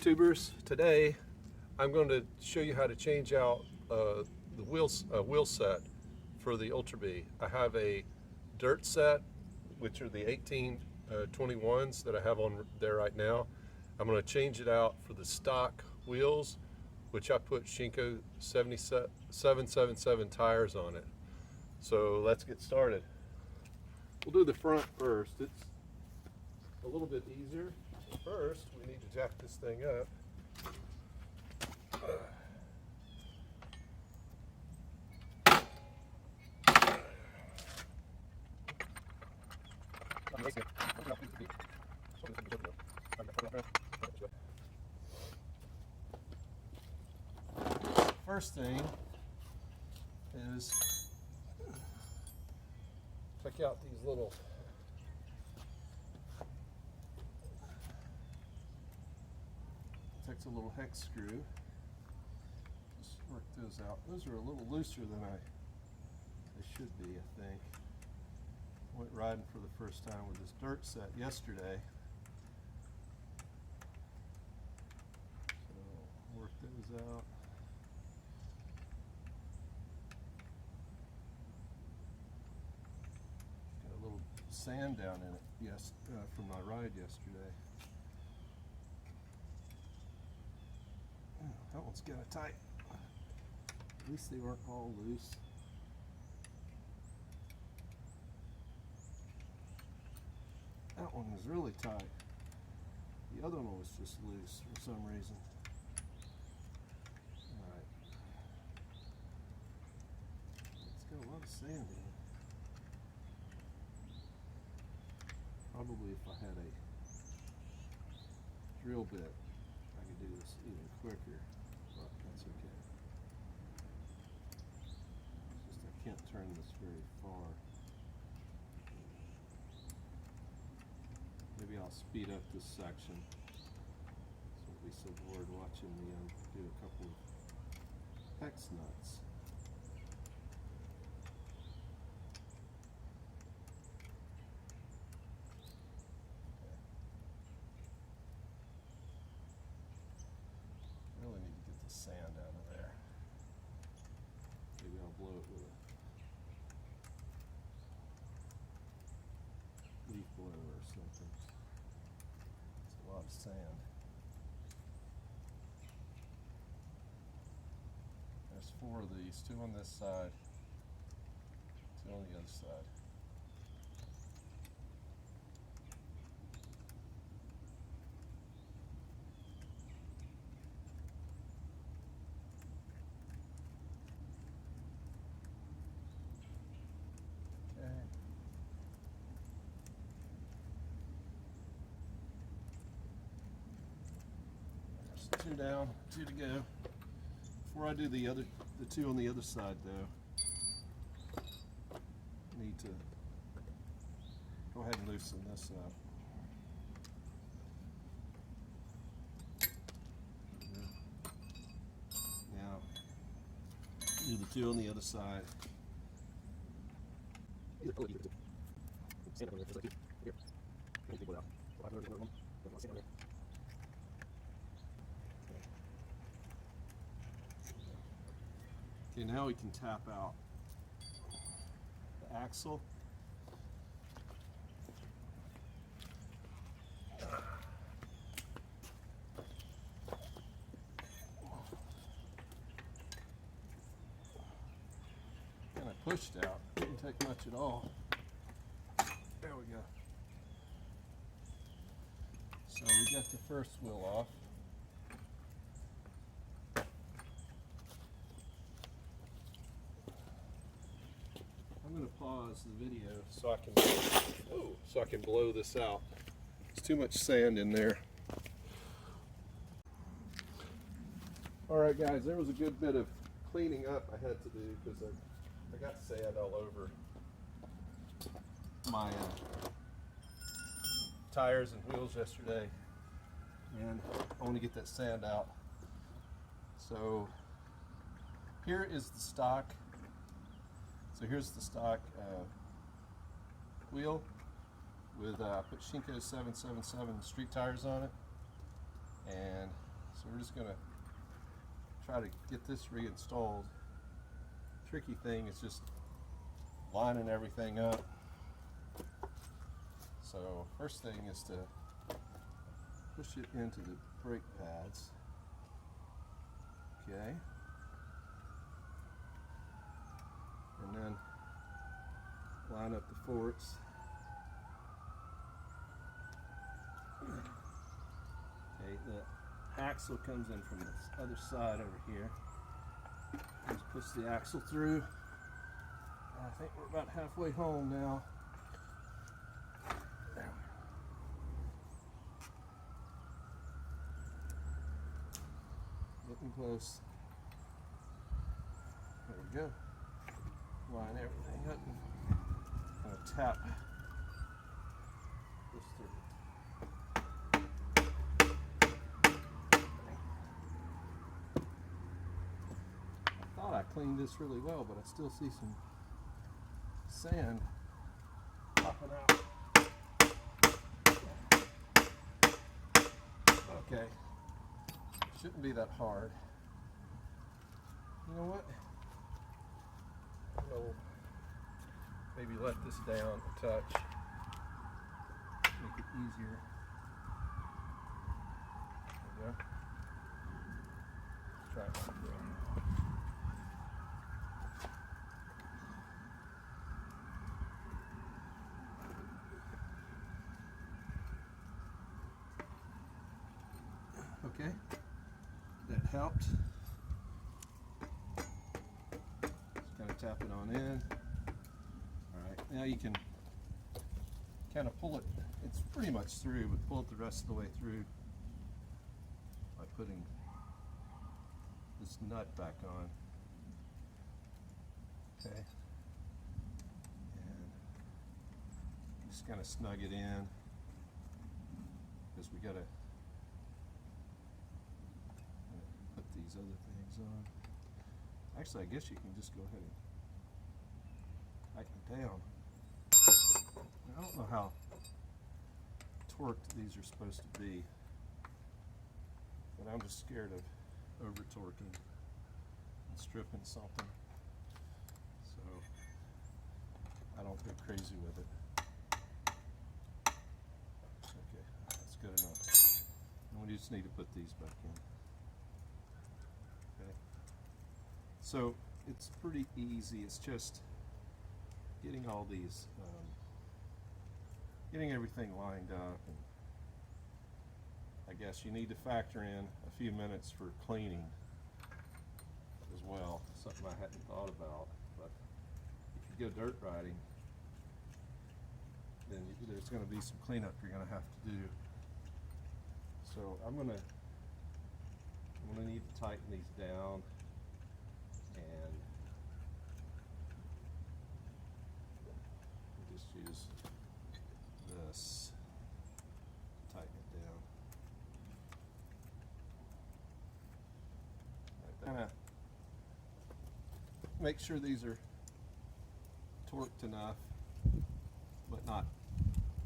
YouTubers, today I'm going to show you how to change out the wheel set for the Ultra B. I have a dirt set, which are the 1821s that I have on there right now. I'm going to change it out for the stock wheels, which I put Shinko 777 tires on it. So let's get started. We'll do the front first. It's a little bit easier. First, we need to jack this thing up. First thing is check out these little takes a little hex screw. Just work those out. Those are a little looser than they should be, I think. Went riding for the first time with this dirt set yesterday. So work those out. Got a little sand down in it, yes, from my ride yesterday. That one's kind of tight. At least they weren't all loose. That one was really tight. The other one was just loose for some reason. Alright. It's got a lot of sand in it. Probably if I had a drill bit, I could do this even quicker, but that's okay. It's just I can't turn this very far. Maybe I'll speed up this section so I'll be so bored watching me do a couple of hex nuts. Really need to get the sand out of there. Maybe I'll blow it with a leaf blower or something. It's a lot of sand. There's 4 of these, 2 on this side, 2 on the other side. There's 2 down, 2 to go. Before I do the 2 on the other side though, I need to go ahead and loosen this up. Now, do the 2 on the other side. Okay, now we can tap out the axle. Kind of pushed out, didn't take much at all. There we go. So we got the first wheel off. I'm going to pause the video so I can blow this out. There's too much sand in there. Alright guys, there was a good bit of cleaning up I had to do because I got sand all over my tires and wheels yesterday, and I want to get that sand out. So here is the stock. So here's the stock wheel with put Shinko 777 street tires on it, and we're just gonna try to get this reinstalled. Tricky thing is just lining everything up. So first thing is to push it into the brake pads. Okay. And then line up the forks. Okay, the axle comes in from this other side over here. Just push the axle through. I think we're about halfway home now. There we go. Getting close. There we go. Line everything up. I'm going to tap this through. I thought I cleaned this really well, but I still see some sand popping out. Okay, shouldn't be that hard. You know what? I'll maybe let this down a touch, make it easier. There we go. Try it like that. Okay, that helped. Just kind of tap it on in. All right, now you can kind of pull it. It's pretty much through, but pull it the rest of the way through by putting this nut back on. Okay, and just kind of snug it in because we got to these other things on. Actually, I guess you can just go ahead and tighten it down. I don't know how torqued these are supposed to be, but I'm just scared of over torquing and stripping something, so I don't go crazy with it. Okay, that's good enough. And we just need to put these back in. So it's pretty easy. It's just getting all these, getting everything lined up. And I guess you need to factor in a few minutes for cleaning as well. Something I hadn't thought about. But if you go dirt riding, then there's going to be some cleanup you're going to have to do. So I'm going to need to tighten these down. And we'll just use this to tighten it down. Kind of make sure these are torqued enough, but not,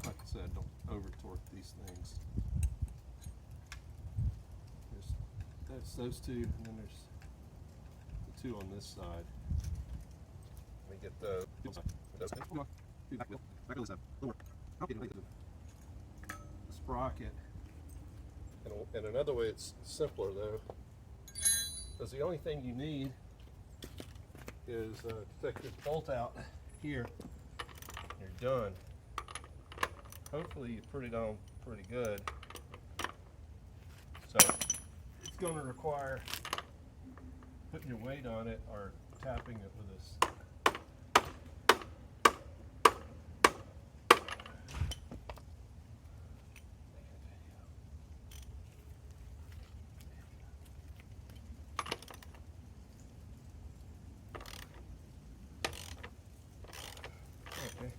like I said, don't over torque these things. That's those two, and then there's two on this side. Let me get the sprocket. And another way it's simpler though, because the only thing you need is to take this bolt out here. You're done. Hopefully you put it on pretty good. So it's going to require putting your weight on it or tapping it with this. Okay.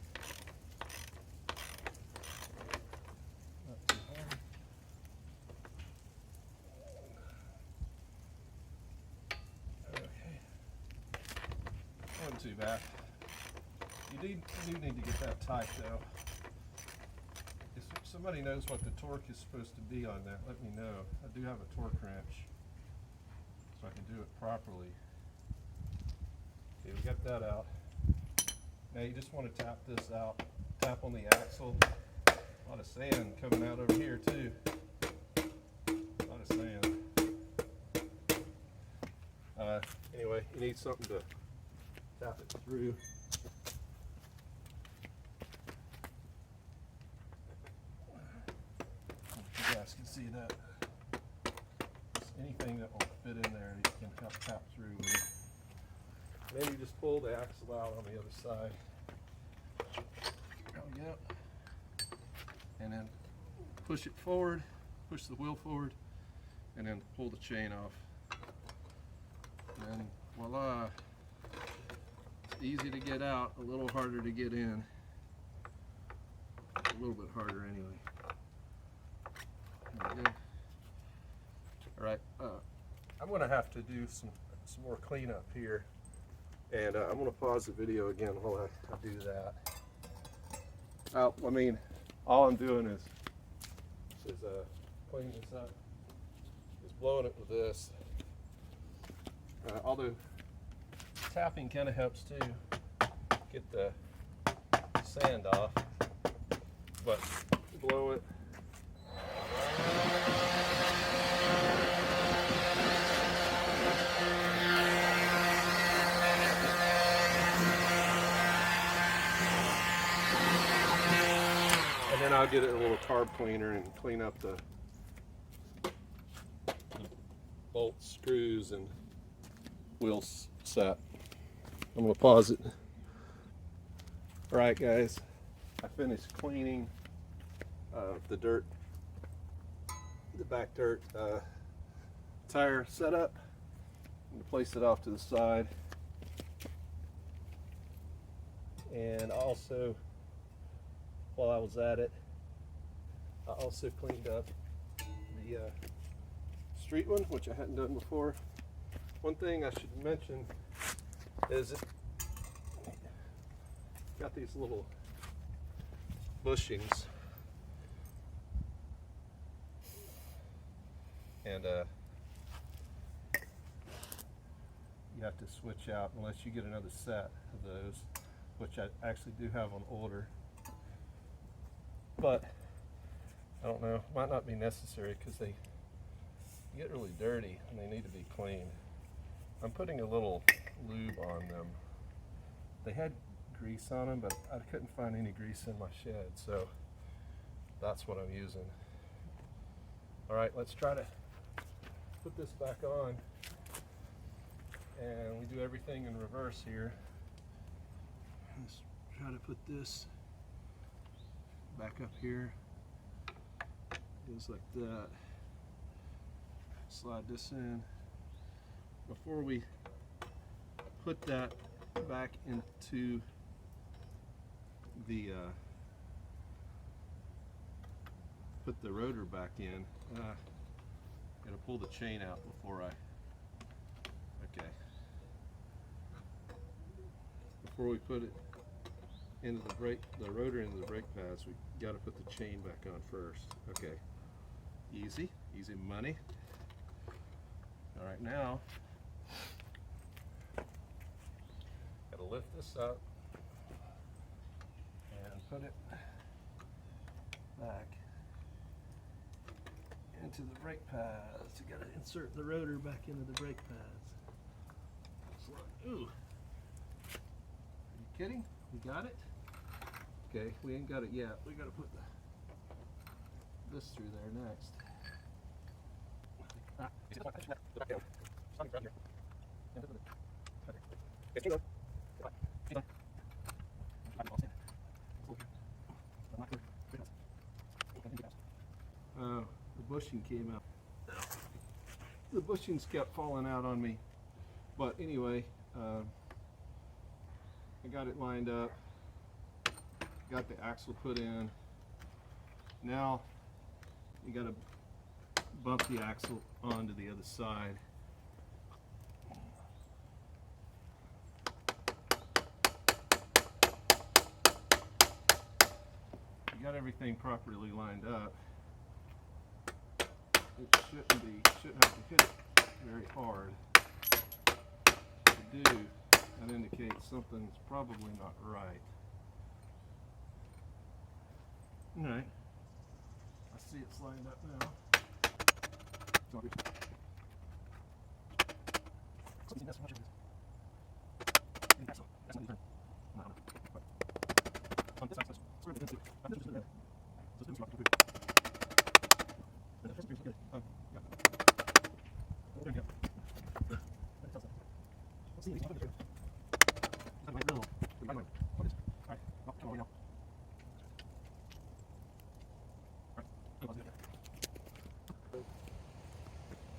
Not too hard. Wasn't too bad. You do need to get that tight though. Just somebody knows what the torque is supposed to be on that, let me know. I do have a torque wrench, so I can do it properly. Okay, we got that out. Now you just want to tap this out. Tap on the axle. A lot of sand coming out over here too. A lot of sand. Anyway, you need something to tap it through. You guys can see that. Just anything that will fit in there, you can tap through with it. Then you just pull the axle out on the other side. There we go. And then push it forward, push the wheel forward, and then pull the chain off. And voila. It's easy to get out, a little harder to get in. A little bit harder anyway. There we go. All right, I'm gonna have to do some more cleanup here. And I'm going to pause the video again while I do that. I mean, all I'm doing is cleaning this up. Just blowing it with this. Although tapping kind of helps too, get the sand off. But blow it. Then I'll get a little carb cleaner and clean up the bolts, screws, and wheel set. I'm going to pause it. Alright guys, I finished cleaning the dirt, the back dirt tire setup. I'm going to place it off to the side. And also, while I was at it, I also cleaned up the street one, which I hadn't done before. One thing I should mention is it got these little bushings, and you have to switch out unless you get another set of those, which I actually do have on order. But I don't know, might not be necessary because they get really dirty and they need to be cleaned. I'm putting a little lube on them. They had grease on them, but I couldn't find any grease in my shed, so that's what I'm using. All right, let's try to put this back on, and we do everything in reverse here. Let's try to put this back up here, just like that. Slide this in. Before we put that back into the put the rotor back in, gotta pull the chain out before before we put it into the rotor into the brake pads, we got to put the chain back on first. Okay, easy money. All right, now got to lift this up and put it back into the brake pads. You got to insert the rotor back into the brake pads. Ooh, are you kidding? We got it? Okay, we ain't got it yet. We got to put this through there next. The bushing came out. The bushings kept falling out on me. But anyway, I got it lined up. Got the axle put in. Now you got to bump the axle onto the other side. You got got everything properly lined up, it shouldn't have to hit it very hard. If you do, that indicates something's probably not right. Alright, I see it's lined up now.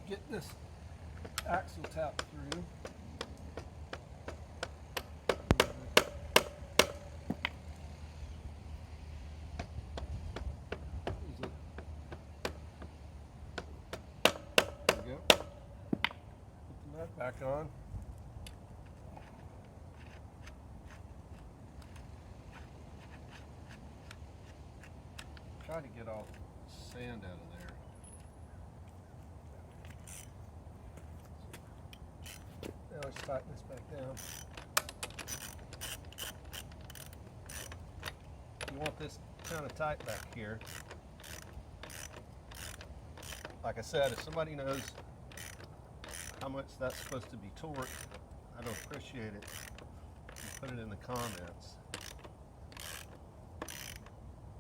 Get this axle tapped through. There we go. Put the nut back on. Try to get all the sand out of there. Now let's tighten this back down. You want this kind of tight back here. Like I said, if somebody knows how much that's supposed to be torqued, I'd appreciate it. You put it in the comments.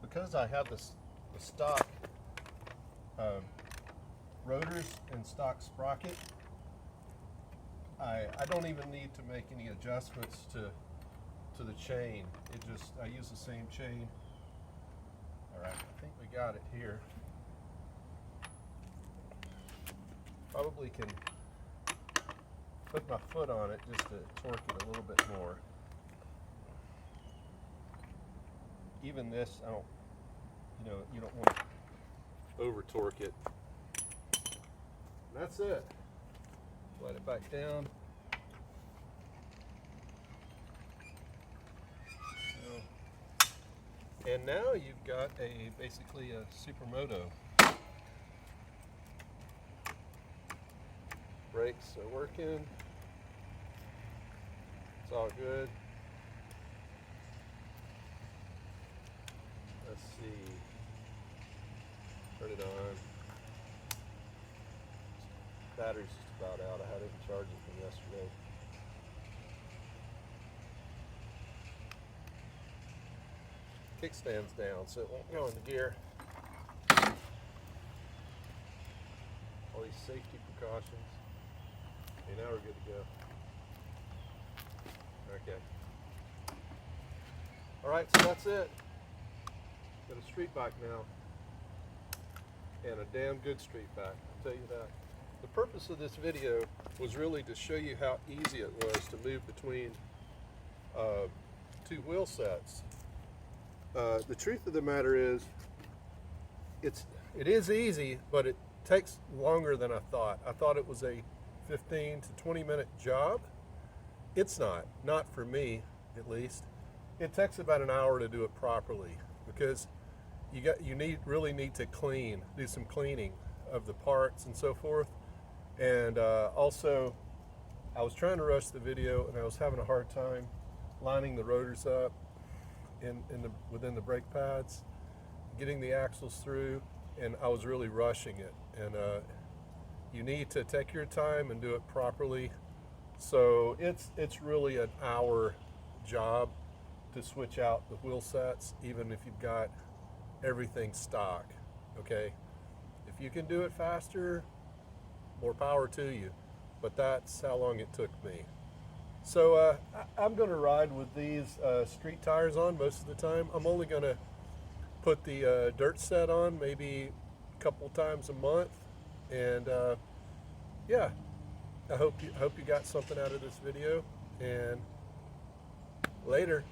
Because I have the stock rotors and stock sprocket, I don't even need to make any adjustments to the chain. I use the same chain. Alright, I think we got it here. Probably can put my foot on it just to torque it a little bit more. Even this, you don't want to over torque it. And that's it. Let it back down. And now you've got basically a supermoto. Brakes are working. It's all good. Let's see. Turn it on. Battery's just about out. I had it in charge from yesterday. Kickstand's down, so it won't go into gear. All these safety precautions. Okay, now we're good to go. Okay. Alright, so that's it. Got a street bike now. And a damn good street bike, I'll tell you that. The purpose of this video was really to show you how easy it was to move between two wheel sets. The truth of the matter is, it is easy, but it takes longer than I thought. I thought it was a 15 to 20 minute job. It's not for me, at least. It takes about an hour to do it properly, because you really need to do some cleaning of the parts and so forth. And also, I was trying to rush the video, and I was having a hard time lining the rotors up within the brake pads, getting the axles through, and I was really rushing it. And you need to take your time and do it properly. So it's really an hour job to switch out the wheel sets, even if you've got everything stock. Okay, if you can do it faster, more power to you, but that's how long it took me. So I'm going to ride with these street tires on most of the time. I'm only going to put the dirt set on maybe a couple times a month. And yeah, I hope you got something out of this video, and later.